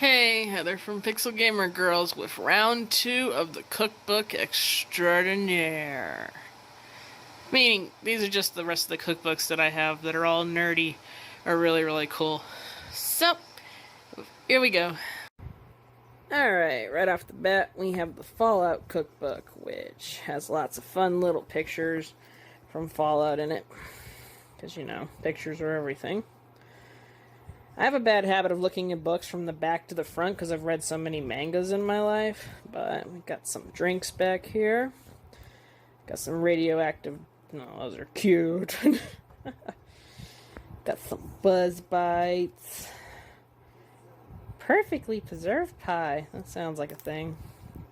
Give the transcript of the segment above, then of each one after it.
Hey, Heather from Pixel Gamer Girls with round 2 of the Cookbook Extraordinaire. Meaning, these are just the rest of the cookbooks that I have that are all nerdy, are really, really cool. So, here we go. Alright, right off the bat, we have the Fallout Cookbook, which has lots of fun little pictures from Fallout in it. Because, you know, pictures are everything. I have a bad habit of looking at books from the back to the front because I've read so many mangas in my life. But we got some drinks back here. Got some radioactive... No, those are cute. Got some Buzz Bites. Perfectly preserved pie. That sounds like a thing.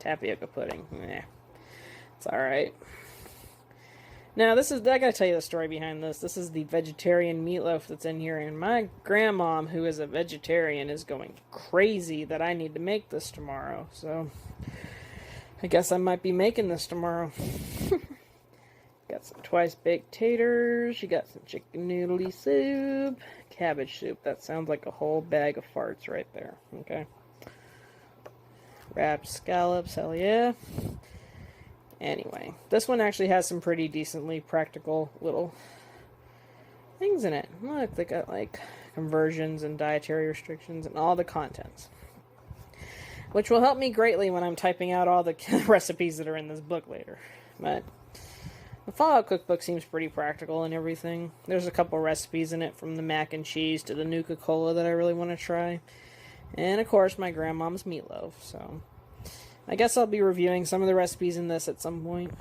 Tapioca pudding. Yeah, it's alright. Now, I gotta tell you the story behind this. This is the vegetarian meatloaf that's in here, and my grandmom, who is a vegetarian, is going crazy that I need to make this tomorrow. So, I guess I might be making this tomorrow. Got some twice-baked taters. You got some chicken noodly soup. Cabbage soup. That sounds like a whole bag of farts right there. Okay. Wrapped scallops. Hell yeah. Anyway, this one actually has some pretty decently practical little things in it. Look, they got like conversions and dietary restrictions and all the contents. Which will help me greatly when I'm typing out all the recipes that are in this book later. But the Fallout Cookbook seems pretty practical and everything. There's a couple recipes in it, from the mac and cheese to the Nuka-Cola that I really want to try. And of course my grandmom's meatloaf, so I guess I'll be reviewing some of the recipes in this at some point.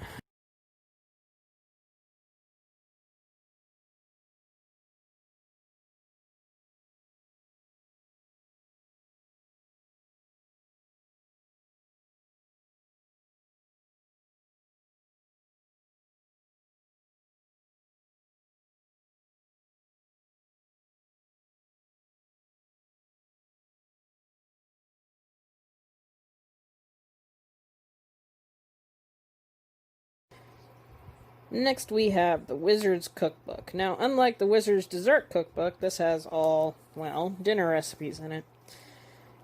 Next we have the Wizard's Cookbook. Now, unlike the Wizard's Dessert Cookbook, this has all, well, dinner recipes in it.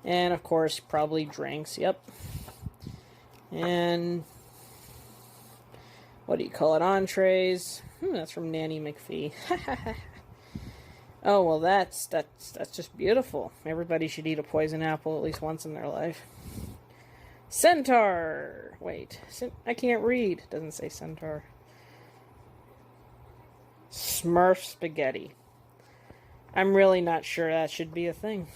And, of course, probably drinks, yep. And, what do you call it, entrees? That's from Nanny McPhee. Oh, well, that's just beautiful. Everybody should eat a poison apple at least once in their life. Centaur! Wait, I can't read. It doesn't say centaur. Smurf spaghetti. I'm really not sure that should be a thing.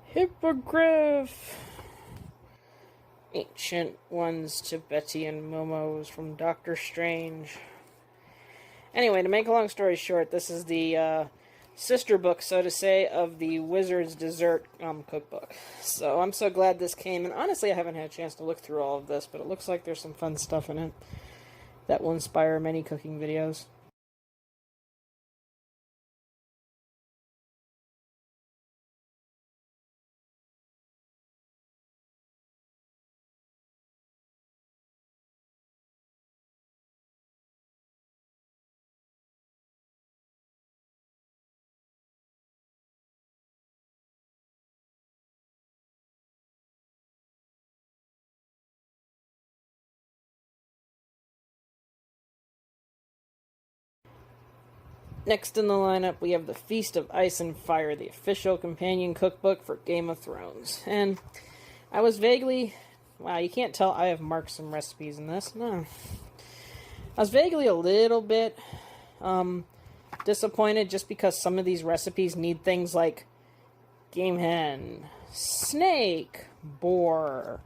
Hippogriff. Ancient Ones, Tibetan Momos from Doctor Strange. Anyway, to make a long story short, this is the sister book, so to say, of the Wizard's Dessert Cookbook. So I'm so glad this came, and honestly I haven't had a chance to look through all of this, but it looks like there's some fun stuff in it that will inspire many cooking videos. Next in the lineup, we have the Feast of Ice and Fire, the official companion cookbook for Game of Thrones. And I was vaguely... Wow, you can't tell I have marked some recipes in this. No. I was vaguely a little bit disappointed just because some of these recipes need things like game hen, snake, boar,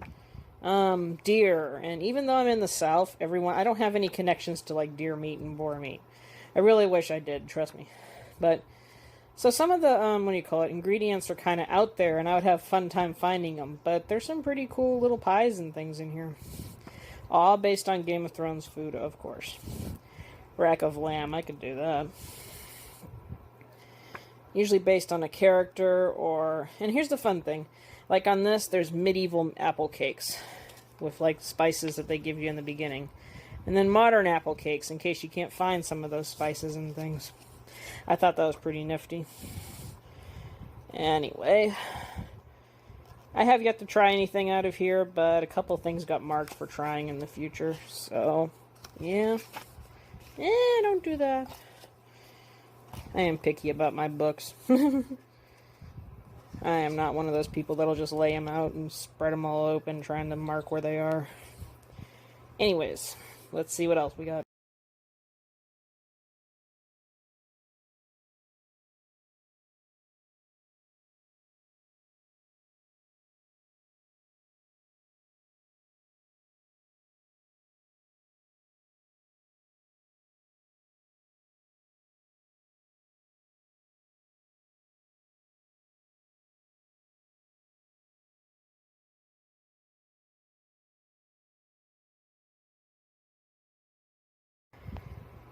deer. And even though I'm in the South, I don't have any connections to like deer meat and boar meat. I really wish I did, trust me. But, so some of the, ingredients are kind of out there, and I would have a fun time finding them. But there's some pretty cool little pies and things in here. All based on Game of Thrones food, of course. Rack of lamb, I could do that. Usually based on a character, or... And here's the fun thing. Like on this, there's medieval apple cakes. With, like, spices that they give you in the beginning. And then modern apple cakes, in case you can't find some of those spices and things. I thought that was pretty nifty. Anyway, I have yet to try anything out of here, but a couple things got marked for trying in the future. So, yeah. Don't do that. I am picky about my books. I am not one of those people that'll just lay them out and spread them all open trying to mark where they are. Anyways, let's see what else we got.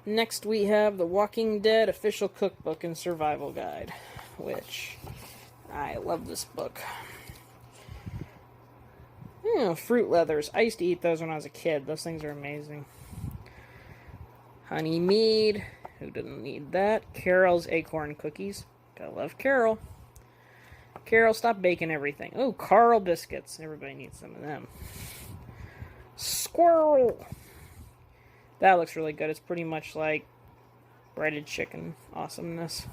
Next we have The Walking Dead Official Cookbook and Survival Guide, which I love this book. Fruit leathers. I used to eat those when I was a kid. Those things are amazing. Honey mead. Who didn't need that? Carol's acorn cookies. Gotta love Carol. Carol, stop baking everything. Oh, Carl biscuits. Everybody needs some of them. Squirrel. That looks really good. It's pretty much like breaded chicken awesomeness.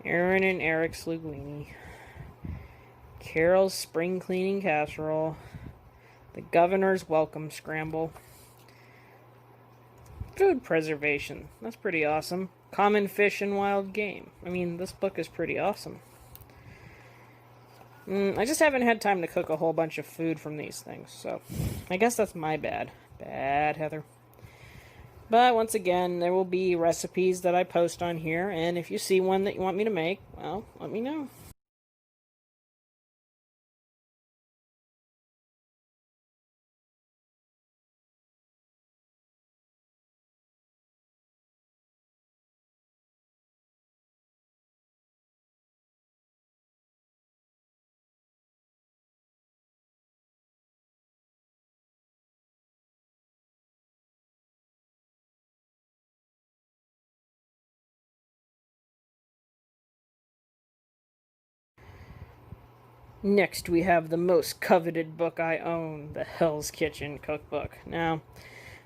Aaron and Eric's linguine. Carol's spring cleaning casserole. The governor's welcome scramble. Food preservation. That's pretty awesome. Common fish and wild game. I mean, this book is pretty awesome. I just haven't had time to cook a whole bunch of food from these things, so I guess that's my bad. Bad, Heather. But once again, there will be recipes that I post on here, and if you see one that you want me to make, well, let me know. Next, we have the most coveted book I own, the Hell's Kitchen cookbook. Now,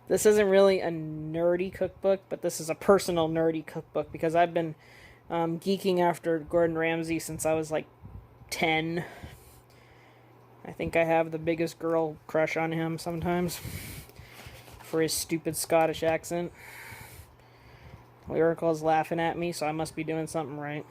this isn't really a nerdy cookbook, but this is a personal nerdy cookbook because I've been geeking after Gordon Ramsay since I was like 10. I think I have the biggest girl crush on him sometimes for his stupid Scottish accent. Lyrical's laughing at me, so I must be doing something right.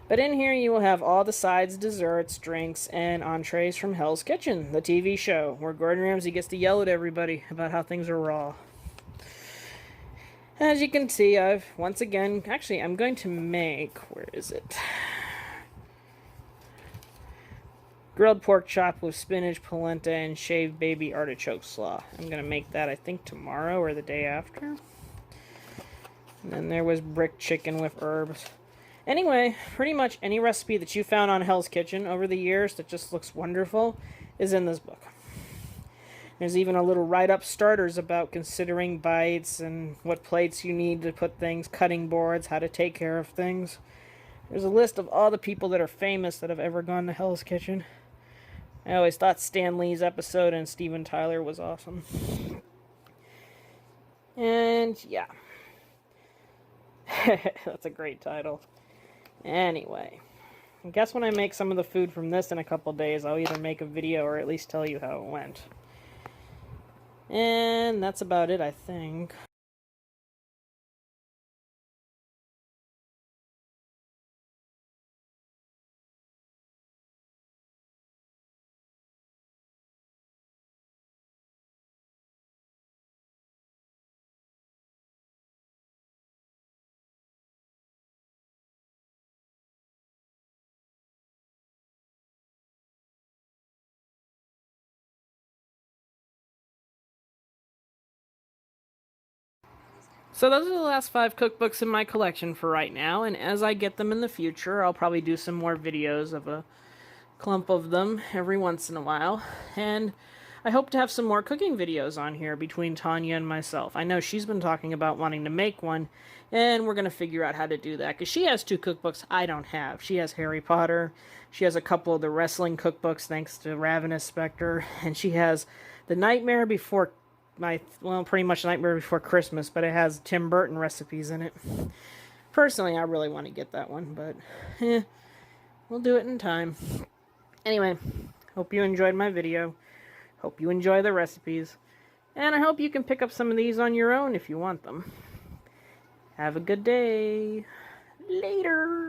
But in here you will have all the sides, desserts, drinks, and entrees from Hell's Kitchen, the TV show, where Gordon Ramsay gets to yell at everybody about how things are raw. As you can see, I've, once again, actually, I'm going to make, where is it? Grilled pork chop with spinach, polenta, and shaved baby artichoke slaw. I'm going to make that, I think, tomorrow or the day after. And then there was brick chicken with herbs. Anyway, pretty much any recipe that you found on Hell's Kitchen over the years that just looks wonderful is in this book. There's even a little write-up starters about considering bites and what plates you need to put things, cutting boards, how to take care of things. There's a list of all the people that are famous that have ever gone to Hell's Kitchen. I always thought Stan Lee's episode and Steven Tyler was awesome. And yeah. That's a great title. Anyway, I guess when I make some of the food from this in a couple days, I'll either make a video or at least tell you how it went. And that's about it, I think. So those are the last 5 cookbooks in my collection for right now, and as I get them in the future, I'll probably do some more videos of a clump of them every once in a while. And I hope to have some more cooking videos on here between Tanya and myself. I know she's been talking about wanting to make one, and we're going to figure out how to do that, because she has 2 cookbooks I don't have. She has Harry Potter, she has a couple of the wrestling cookbooks thanks to Ravenous Spectre, and she has the Nightmare Before pretty much Nightmare Before Christmas, but it has Tim Burton recipes in it. Personally, I really want to get that one, but we'll do it in time. Anyway, hope you enjoyed my video. Hope you enjoy the recipes. And I hope you can pick up some of these on your own if you want them. Have a good day. Later.